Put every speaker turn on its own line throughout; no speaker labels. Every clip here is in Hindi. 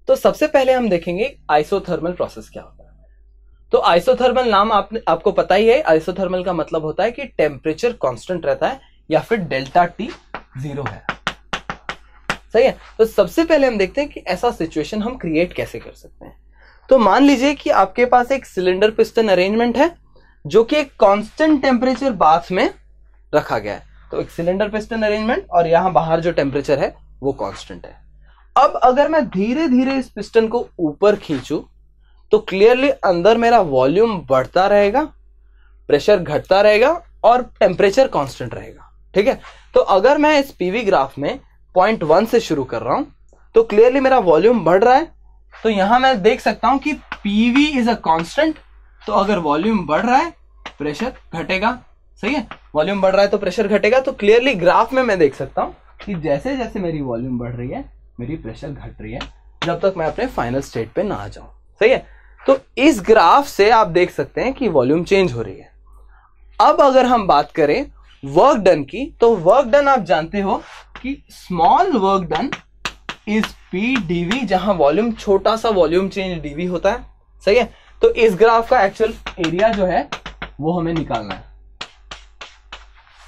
तो सबसे पहले हम देखेंगे आइसोथर्मल प्रोसेस क्या होता है। तो आइसोथर्मल नाम आपको पता ही है। आइसोथर्मल का मतलब होता है कि टेम्परेचर कांस्टेंट रहता है या फिर डेल्टा टी 0 है। सही है। तो सबसे पहले हम देखते हैं कि ऐसा सिचुएशन हम क्रिएट कैसे कर सकते हैं। तो मान लीजिए कि आपके पास एक सिलेंडर पिस्टन अरेंजमेंट है जो कि एक कांस्टेंट टेम्परेचर बाथ में रखा गया है। तो एक सिलेंडर पिस्टन अरेंजमेंट और यहां बाहर जो टेम्परेचर है वो कांस्टेंट है। अब अगर मैं धीरे धीरे इस पिस्टन को ऊपर खींचूं तो क्लियरली अंदर मेरा वॉल्यूम बढ़ता रहेगा, प्रेशर घटता रहेगा और टेम्परेचर कांस्टेंट रहेगा। ठीक है। तो अगर मैं इस पीवी ग्राफ में पॉइंट 1 से शुरू कर रहा हूं तो क्लियरली मेरा वॉल्यूम बढ़ रहा है। तो यहां मैं देख सकता हूं कि पीवी इज अ कांस्टेंट। तो अगर वॉल्यूम बढ़ रहा है प्रेशर घटेगा। सही है। वॉल्यूम बढ़ रहा है तो प्रेशर घटेगा। तो क्लियरली ग्राफ में मैं देख सकता हूं कि जैसे जैसे मेरी वॉल्यूम बढ़ रही है मेरी प्रेशर घट रही है जब तक मैं अपने फाइनल स्टेट पे ना आ जाऊं। सही है। तो इस ग्राफ से आप देख सकते हैं कि वॉल्यूम चेंज हो रही है। अब अगर हम बात करें वर्क डन की, तो वर्क डन आप जानते हो कि small work done is P DV, जहां वॉल्यूम छोटा सा वॉल्यूम चेंज डीवी होता है। सही है। तो इस ग्राफ का एक्चुअल एरिया जो है वो हमें निकालना है।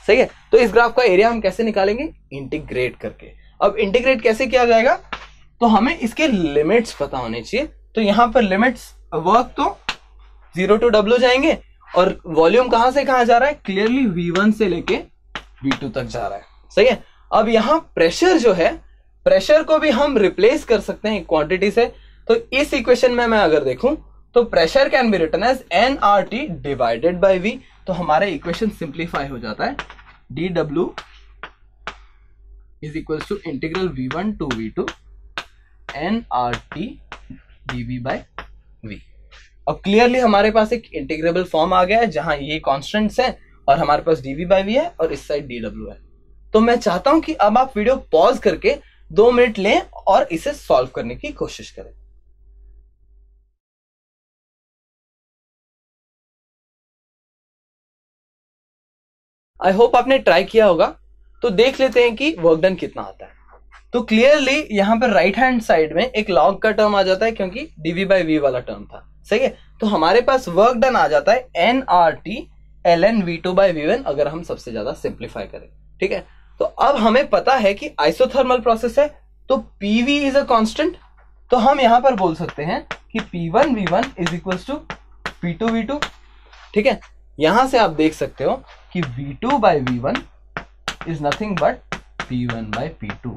सही है। तो इस ग्राफ का एरिया हम कैसे निकालेंगे? इंटीग्रेट करके। अब इंटीग्रेट कैसे किया जाएगा? तो हमें इसके लिमिट्स पता होने चाहिए। तो यहां पर लिमिट्स वर्क तो 0 to W जाएंगे और वॉल्यूम कहां से कहां जा रहा है? क्लियरली V1 से लेके V2 तक जा रहा है। सही है। अब यहां प्रेशर जो है, प्रेशर को भी हम रिप्लेस कर सकते हैं क्वांटिटी से। तो इस इक्वेशन में मैं अगर देखूं तो pressure can be written as nRT divided by V। तो हमारा इक्वेशन सिंप्लीफाई हो जाता है dW is equal to integral V1 to V2 nRT dV by V। अब क्लियरली हमारे पास एक इंटीग्रेबल फॉर्म आ गया है जहां ये कांस्टेंट्स हैं और हमारे पास dV बाय V है और इस साइड dW है। तो मैं चाहता हूं कि अब आप वीडियो पॉज करके 2 मिनट लें और इसे सॉल्व करने की कोशिश करें। आई होप आपने ट्राई किया होगा। तो देख लेते हैं कि वर्क डन कितना आता है। तो क्लियरली यहां पर राइट हैंड साइड में एक लॉग का टर्म आ जाता है क्योंकि dV बाय V वाला टर्म था। सही है। तो हमारे पास वर्क डन आ जाता है nRT ln V2 by V1 अगर हम सबसे ज्यादा सिंप्लीफाई करें। ठीक है। तो अब हमें पता है कि आइसोथर्मल प्रोसेस है तो PV इज अ कांस्टेंट। तो हम यहां पर बोल सकते हैं कि P1 V1 is equal to P2 V2। ठीक है। यहां से आप देख सकते हो कि V2 by V1 is nothing but P1 by P2।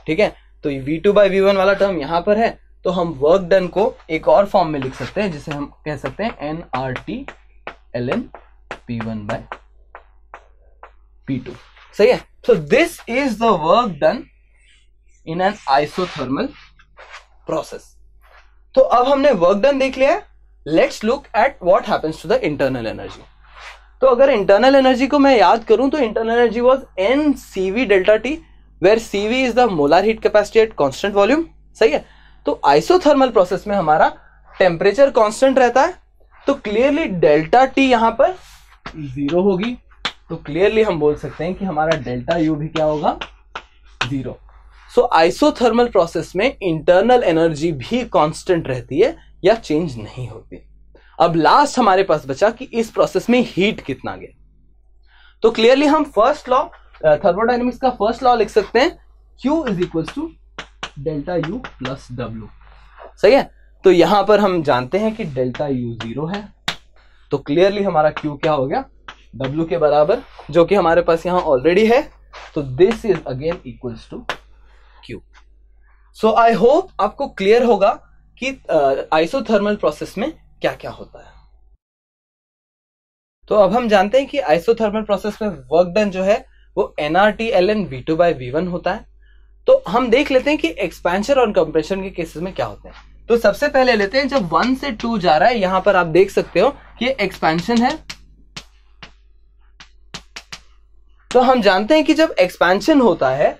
ठीक है। तो V2 बाय V1 वाला टर्म यहां पर है। तो हम वर्क डन को एक और फॉर्म में लिख सकते हैं जिसे हम कह सकते हैं nRT ln P1 by P2। सही है। So this is the work done in an isothermal process। तो अब हमने वर्क डन देख लिया है। Let's look at what happens to the internal energy. तो अगर इंटरनल एनर्जी को मैं याद करूं तो internal energy was NCV delta T where CV is the molar heat capacity at constant volume. सही है। तो आइसोथर्मल प्रोसेस में हमारा टेम्परेचर कांस्टेंट रहता है। तो क्लियरली डेल्टा T यहां पर 0 होगी। तो क्लियरली हम बोल सकते हैं कि हमारा डेल्टा U भी क्या होगा? 0। सो आइसोथर्मल प्रोसेस में इंटरनल एनर्जी भी कांस्टेंट रहती है या चेंज नहीं होती। अब लास्ट हमारे पास बचा कि इस प्रोसेस में हीट कितना गया। तो क्लियरली हम फर्स्ट लॉ थर्मोडायनेमिक्स का फर्स्ट लॉ लिख सकते हैं Q is equal to delta U plus W। सही है। तो यहां पर हम जानते हैं कि डेल्टा U 0 है। तो क्लियरली हमारा Q क्या हो गया? W के बराबर, जो कि हमारे पास यहां ऑलरेडी है। तो this is again equals to Q। So I hope आपको क्लियर होगा कि आइसोथर्मल प्रोसेस में क्या क्या होता है। तो अब हम जानते हैं कि आइसोथर्मल प्रोसेस में वर्क डन जो है वो nRT ln V2 by V1 होता है। तो हम देख लेते हैं कि एक्सपेंशन और कंप्रेशन के केसेस में क्या होते हैं। तो सबसे पहले लेते हैं जब 1 से 2 जा रहा है। यहां पर आप देख सकते हो कि एक्सपेंशन है। तो हम जानते हैं कि जब एक्सपेंशन होता है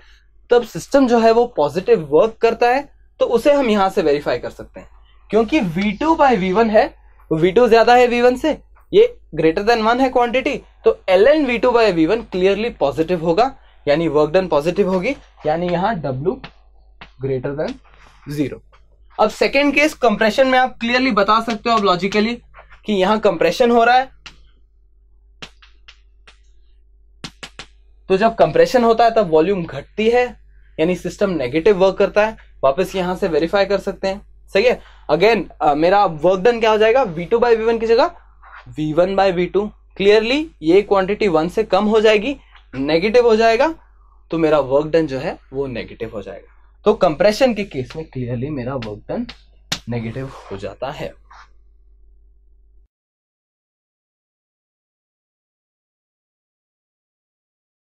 तब सिस्टम जो है वो पॉजिटिव वर्क करता है। तो उसे हम यहां से वेरीफाई कर सकते हैं क्योंकि V2 बाय V1 है, V2 ज्यादा है V1 से, ये ग्रेटर देन 1 है क्वांटिटी। तो ln V2 by V1 clearly positive होगा यानी वर्क डन पॉजिटिव होगी, यानी यहां W ग्रेटर देन 0। अब सेकेंड केस कंप्रेशन में आप क्लियरली बता सकते हो अब लॉजिकली कि यहां कंप्रेशन हो रहा है, तो जब कंप्रेशन होता है तब वॉल्यूम घटती है, यानी सिस्टम नेगेटिव वर्क करता है। वापस यहां से वेरीफाई कर सकते हैं, सही है। अगेन मेरा वर्क डन क्या हो जाएगा, V2 बाई V1 की जगह V1 बाई V2। क्लियरली ये क्वांटिटी 1 से कम हो जाएगी, नेगेटिव हो जाएगा, तो मेरा वर्क डन जो है वो नेगेटिव हो जाएगा। तो कंप्रेशन के केस में क्लियरली मेरा वर्क डन नेगेटिव हो जाता है।